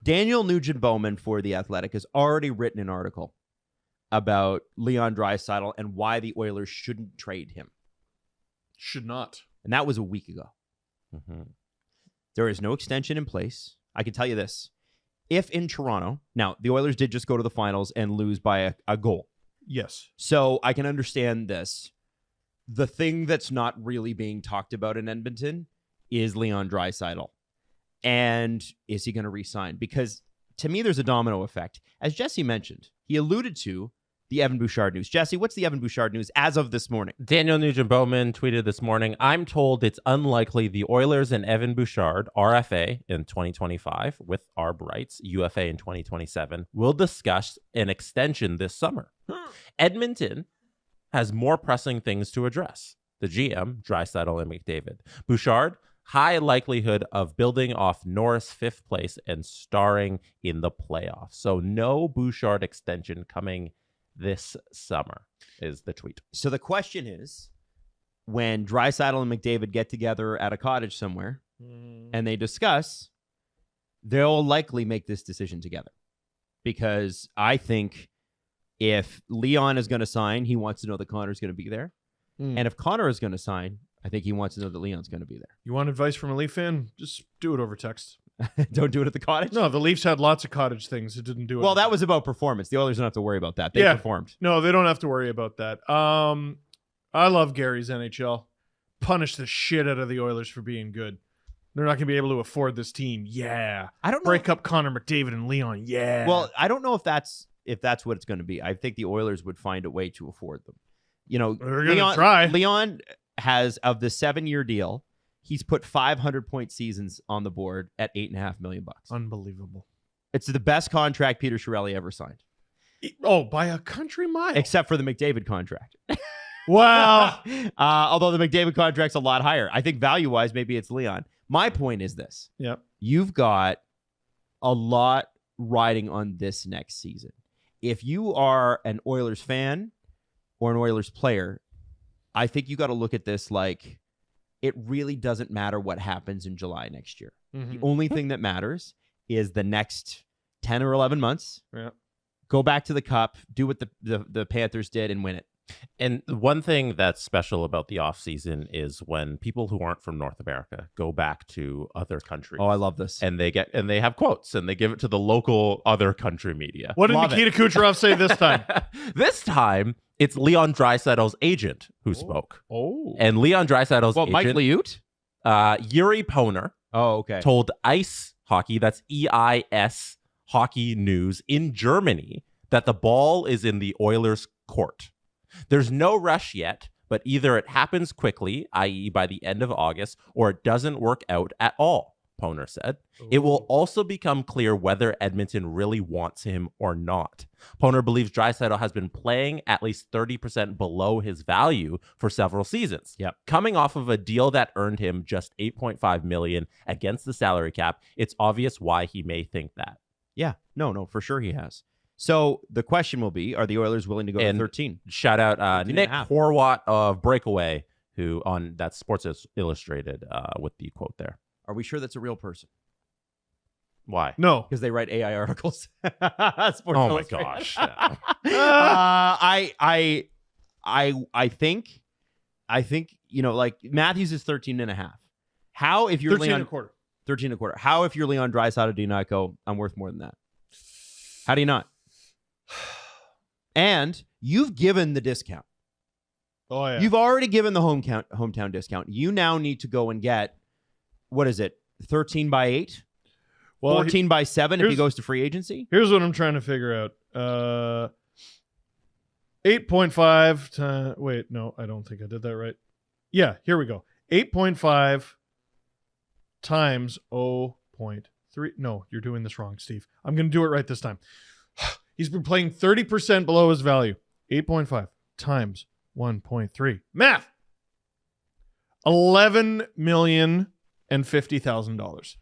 Daniel Nugent-Bowman for The Athletic has already written an article about Leon Draisaitl and why the Oilers shouldn't trade him. Should not. And that was a week ago. Mm-hmm. There is no extension in place. I can tell you this. If in Toronto, now the Oilers did just go to the finals and lose by a goal. Yes. So I can understand this. The thing that's not really being talked about in Edmonton is Leon Draisaitl. And is he going to re-sign? Because to me, there's a domino effect. As Jesse mentioned, he alluded to the Evan Bouchard news. Jesse, what's the Evan Bouchard news as of this morning? Daniel Nugent-Bowman tweeted this morning, I'm told it's unlikely the Oilers and Evan Bouchard, RFA in 2025, with ARB rights, UFA in 2027, will discuss an extension this summer. Edmonton has more pressing things to address. The GM, Draisaitl and McDavid. Bouchard, high likelihood of building off Norris' 5th place and starring in the playoffs. So no Bouchard extension coming this summer is the tweet. So the question is, when Draisaitl and McDavid get together at a cottage somewhere and they discuss, they'll likely make this decision together. Because I think if Leon is going to sign, he wants to know that Connor's going to be there. And if Connor is going to sign, I think he wants to know that Leon's going to be there. You want advice from a Leaf fan? Just do it over text. Don't do it at the cottage? No, the Leafs had lots of cottage things. It didn't do it. Well, that was about performance. The Oilers don't have to worry about that. They performed. No, they don't have to worry about that. I love Gary's NHL. Punish the shit out of the Oilers for being good. They're not going to be able to afford this team. Yeah. I don't know. Break up Connor McDavid and Leon. Yeah. Well, I don't know if that's what it's going to be. I think the Oilers would find a way to afford them. You know, they're going to try. Leon has, of the 7-year deal, he's put 500-point seasons on the board at $8.5 million. Unbelievable. It's the best contract Peter Chiarelli ever signed. Oh, by a country mile. Except for the McDavid contract. Wow. Although the McDavid contract's a lot higher. I think value-wise, maybe it's Leon. My point is this. Yep. You've got a lot riding on this next season. If you are an Oilers fan or an Oilers player, I think you got to look at this like it really doesn't matter what happens in July next year. Mm-hmm. The only thing that matters is the next 10 or 11 months. Yeah. Go back to the Cup, do what the Panthers did, and win it. And one thing that's special about the offseason is when people who aren't from North America go back to other countries. Oh, I love this. And they have quotes and they give it to the local other country media. What did Nikita Kucherov say this time? This time, it's Leon Draisaitl's agent who spoke. Oh. And Leon Draisaitl's agent, Mike Liut? Yuri Poner, told Ice Hockey, that's EIS Hockey News in Germany, that the ball is in the Oilers' court. There's no rush yet, but either it happens quickly, i.e. by the end of August, or it doesn't work out at all, Poner said. Ooh. It will also become clear whether Edmonton really wants him or not. Poner believes Draisaitl has been playing at least 30% below his value for several seasons. Yep. Coming off of a deal that earned him just $8.5 million against the salary cap, it's obvious why he may think that. Yeah, no, for sure he has. So the question will be, are the Oilers willing to go to 13? Shout out Nick Horwat of Breakaway, who on that Sports Illustrated with the quote there. Are we sure that's a real person? Why? No. Because they write AI articles. Oh my gosh. No. I think, like Matthews is 13.5. How if you're 13 and a quarter. 13 and a quarter. How if you're Leon Draisaitl do you not go, I'm worth more than that? How do you not? And you've given the discount. Oh, yeah. You've already given the hometown discount. You now need to go and get, what is it, 13 by 8? Well, 14 by 7 if he goes to free agency? Here's what I'm trying to figure out. 8.5 times... Wait, no, I don't think I did that right. Yeah, here we go. 8.5 times 0.3. No, you're doing this wrong, Steve. I'm going to do it right this time. He's been playing 30% below his value. 8.5 times 1.3. Math! $11,050,000.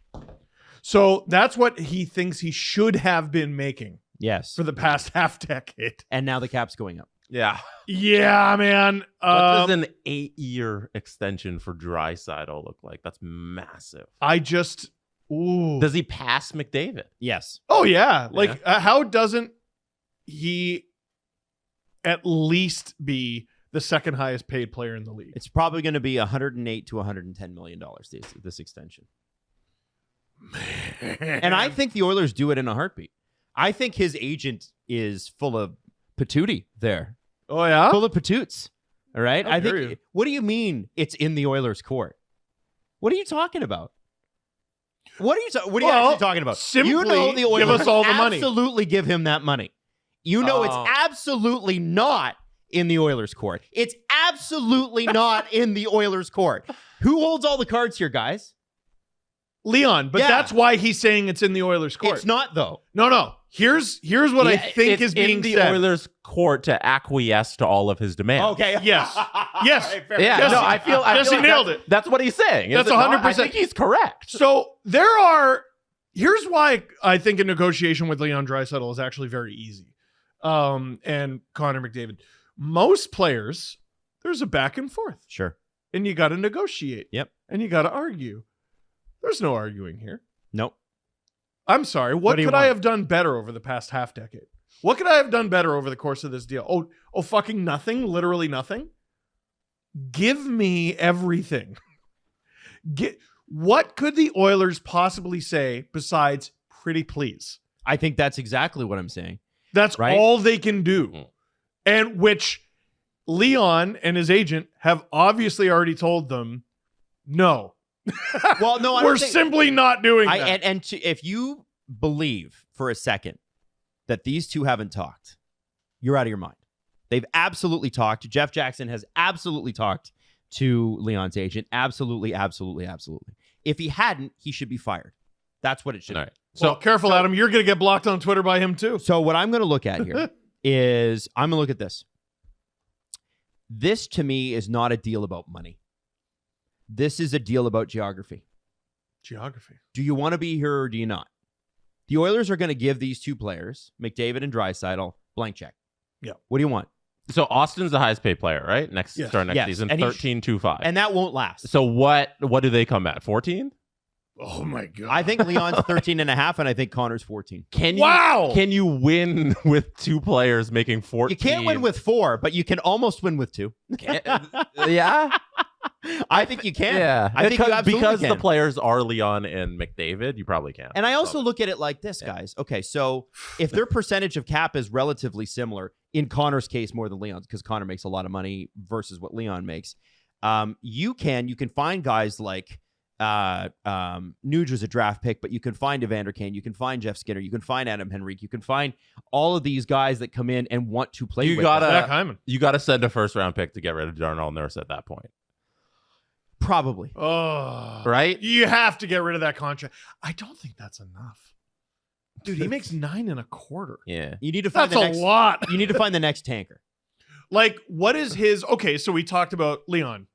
So that's what he thinks he should have been making. Yes. For the past half decade. And now the cap's going up. Yeah. Yeah, man. What does an 8-year extension for Draisaitl look like? That's massive. Ooh. Does he pass McDavid? Yes. Oh, yeah. Like, how doesn't he at least be the second highest paid player in the league? It's probably going to be $108 to $110 million this extension. And I think the Oilers do it in a heartbeat. I think his agent is full of patootie there. Oh, yeah? Full of patoots. All right? How I dare think. you. What do you mean it's in the Oilers' court? What are you talking about? What are you actually talking about? Simply you know the Oilers give us all the money. absolutely give him that money. You know it's absolutely not in the Oilers' court. It's absolutely not in the Oilers' court. Who holds all the cards here, guys? Leon, but Yeah. that's why he's saying it's in the Oilers' court. It's not, though. No. Here's what I think it's is being in the said. Oilers' court to acquiesce to all of his demands. Okay. Yes. Yes. All right, fair Yeah, enough. no, I feel Jesse like nailed it. That's what he's saying. That's is it not? 100%. I think he's correct. So here's why I think a negotiation with Leon Draisaitl is actually very easy. And Connor McDavid. Most players, there's a back and forth. Sure. And you got to negotiate. Yep. And you got to argue. There's no arguing here. Nope. I'm sorry. What do you could I want? have done better over the past half decade? What could I have done better over the course of this deal? Oh, fucking nothing. Literally nothing. Give me everything. What could the Oilers possibly say besides pretty please? I think that's exactly what I'm saying. That's Right? all they can do. And which Leon and his agent have obviously already told them, no. Well, no, I We're don't think, simply not doing that. if you believe for a second that these two haven't talked, you're out of your mind. They've absolutely talked. Jeff Jackson has absolutely talked to Leon's agent. Absolutely, absolutely, absolutely. If he hadn't, he should be fired. That's what it should All be. right. So careful, Adam. You're going to get blocked on Twitter by him too. So what I'm going to look at here is I'm going to look at this. This, to me, is not a deal about money. This is a deal about geography. Geography. Do you want to be here or do you not? The Oilers are going to give these two players, McDavid and Draisaitl, blank check. Yeah. What do you want? So Austin's the highest paid player, right? Starting next Yes. season, And he 13.25. And that won't last. So what do they come at? 14? Oh my God. I think Leon's 13 and a half, and I think Connor's 14. Can you win with two players making 14? You can't win with 4, but you can almost win with 2. Yeah. I think you can. Yeah. I think you absolutely because can. the players are Leon and McDavid, you probably can. And I also look at it like this, guys. Okay, so if their percentage of cap is relatively similar, in Connor's case more than Leon's, because Connor makes a lot of money versus what Leon makes, you can find guys like Nuge was a draft pick, but you can find Evander Kane, you can find Jeff Skinner, you can find Adam Henrique, you can find all of these guys that come in and want to play with them. Zach Hyman. You got to send a first round pick to get rid of Darnell Nurse at that point. Probably. Oh. Right? You have to get rid of that contract. I don't think that's enough. Dude, he makes 9.25. Yeah. You need to find That's the a next, lot. You need to find the next tanker. Like, what is his... Okay, so we talked about Leon.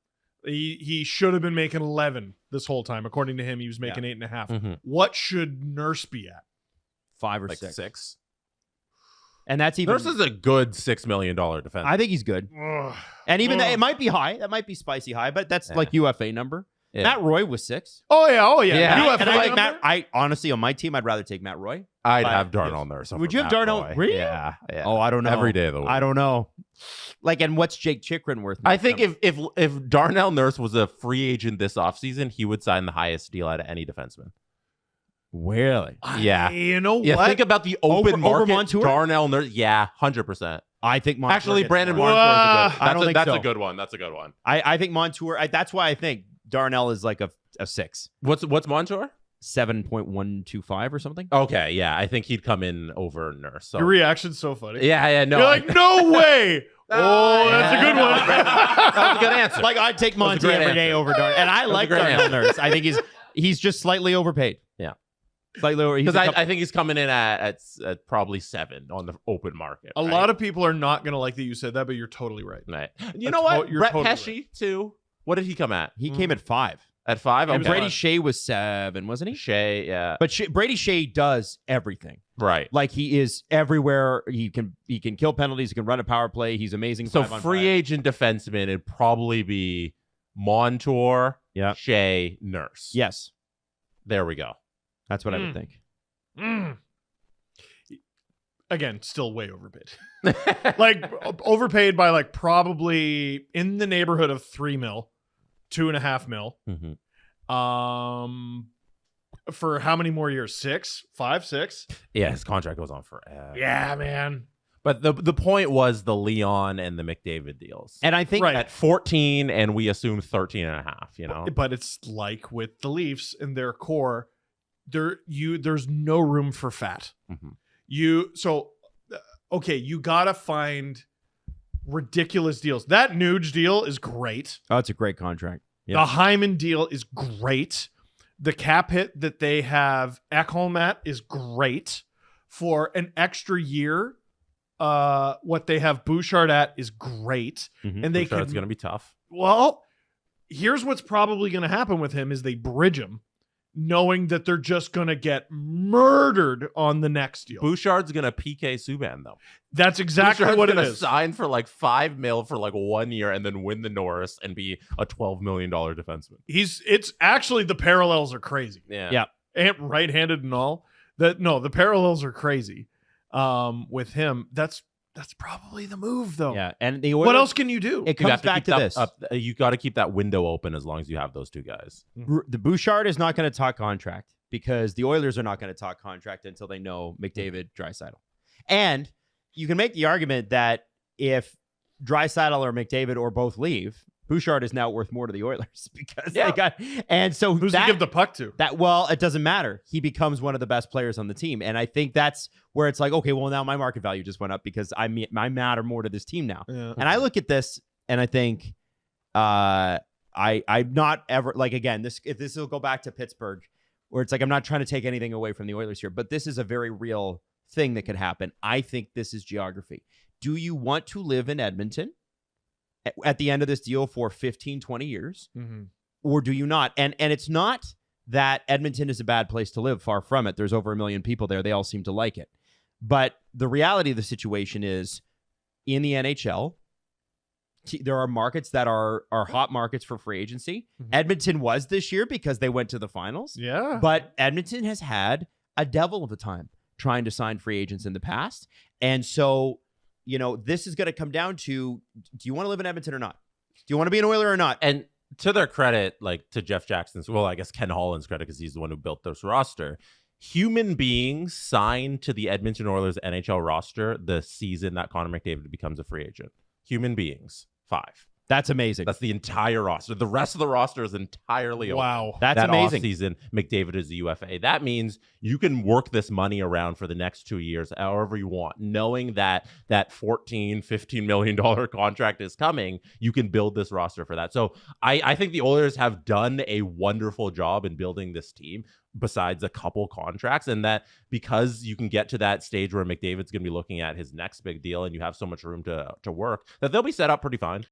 He should have been making 11 this whole time. According to him, he was making 8.5. Mm-hmm. What should Nurse be at? 5 or Like 6. 6. And that's even... Nurse is a good $6 million defense. I think he's good. Ugh. And even Ugh. it might be high. That might be spicy high, but that's Yeah. like UFA number. Yeah. Matt Roy was 6. Oh, yeah. Yeah. You have And I five think number? I honestly, on my team, I'd rather take Matt Roy. I'd But- have Darnell Nurse. over Would you have Matt Darnell? Roy. Really? Yeah. Oh, I don't know. Every day of the week. I don't know. Like, and what's Jake Chikrin worth? I think if Darnell Nurse was a free agent this offseason, he would sign the highest deal out of any defenseman. Really? Yeah. You know Yeah, what? think about the open Over market. Montour? Darnell Nurse. Yeah, 100%. I think Montour Actually, gets Brandon more. Montour is a good. I don't think that's so. a good one. That's a good one. I think Montour. That's why I think Darnell is like a 6, What's Montour? 7.125 or something. Okay, yeah, I think he'd come in over Nurse. So. Your reaction's so funny. Yeah, no. You're like, no way. Oh, that's a good one. That was a good answer. Like I'd take That was a Monty great every day answer. over Darnell, and I was a like great Darnell answer. Nurse. I think he's just slightly overpaid. Yeah. Slightly over. Because I think he's coming in at probably 7 on the open market. A lot of people are not going to like that you said that, but you're totally right. Right. You know what? You're Brett totally Pesci too. What did he come at? he came at 5. At 5? And Okay. Brady Shea was 7, wasn't he? Shea, yeah. But Brady Shea does everything. Right. Like he is everywhere. He can kill penalties. He can run a power play. He's amazing. So 5-on-5. free agent defenseman, it'd probably be Montour, Yeah. Shea, Nurse. Yes. There we go. That's what I would think. Again, still way overpaid. Like overpaid by like probably in the neighborhood of $3 million, $2.5 million. For how many more years? 6, 5, 6? Yeah, his contract goes on forever. Yeah, man. But the point was the Leon and the McDavid deals. And I think Right. At 14, and we assume 13 and a half, you know? But it's like with the Leafs in their core, there's no room for fat. You gotta find ridiculous deals. That Nuge deal is great. Oh, it's a great contract. The Hyman deal is great. The cap hit that they have Ekholm at is great. For an extra year, what they have Bouchard at is great. And they It's going to be tough. Well, here's what's probably going to happen with him is they bridge him, knowing that they're just going to get murdered on the next deal. Bouchard's going to PK Subban, though. That's exactly Bouchard's what it gonna is. sign for like $5 million for like 1 year and then win the Norris and be a $12 million defenseman. It's actually the parallels are crazy. Yeah. And right-handed and all. The parallels are crazy. With him, that's probably the move, though. Yeah, and the Oilers, What else can you do? It You comes have to back keep to that this. you got to keep that window open as long as you have those two guys. The Bouchard is not going to talk contract because the Oilers are not going to talk contract until they know McDavid, Draisaitl. And you can make the argument that if Draisaitl or McDavid or both leave, Bouchard is now worth more to the Oilers because they got. And so Who's to give the puck to? Well, it doesn't matter. He becomes one of the best players on the team, and I think that's where it's like, okay, well now my market value just went up because I matter more to this team now. Yeah. And I look at this and I think, I'm not ever like again if this will go back to Pittsburgh, where it's like I'm not trying to take anything away from the Oilers here, but this is a very real thing that could happen. I think this is geography. Do you want to live in Edmonton at the end of this deal for 15, 20 years, or do you not? And it's not that Edmonton is a bad place to live. Far from it. There's over 1 million people there. They all seem to like it. But the reality of the situation is in the NHL, there are markets that are hot markets for free agency. Edmonton was this year because they went to the finals. Yeah. But Edmonton has had a devil of a time trying to sign free agents in the past. And so, this is going to come down to, do you want to live in Edmonton or not? Do you want to be an Oiler or not? And to their credit, like to Jeff Jackson's, well, I guess Ken Holland's credit because he's the one who built this roster. Human beings signed to the Edmonton Oilers NHL roster the season that Connor McDavid becomes a free agent. Human beings, 5. That's amazing. That's the entire roster. The rest of the roster is entirely open. Wow. That's that amazing. Offseason, McDavid is a UFA. That means you can work this money around for the next 2 years, however you want, knowing that that $14-15 million contract is coming. You can build this roster for that. So I think the Oilers have done a wonderful job in building this team, besides a couple contracts, and that because you can get to that stage where McDavid's going to be looking at his next big deal, and you have so much room to work, that they'll be set up pretty fine.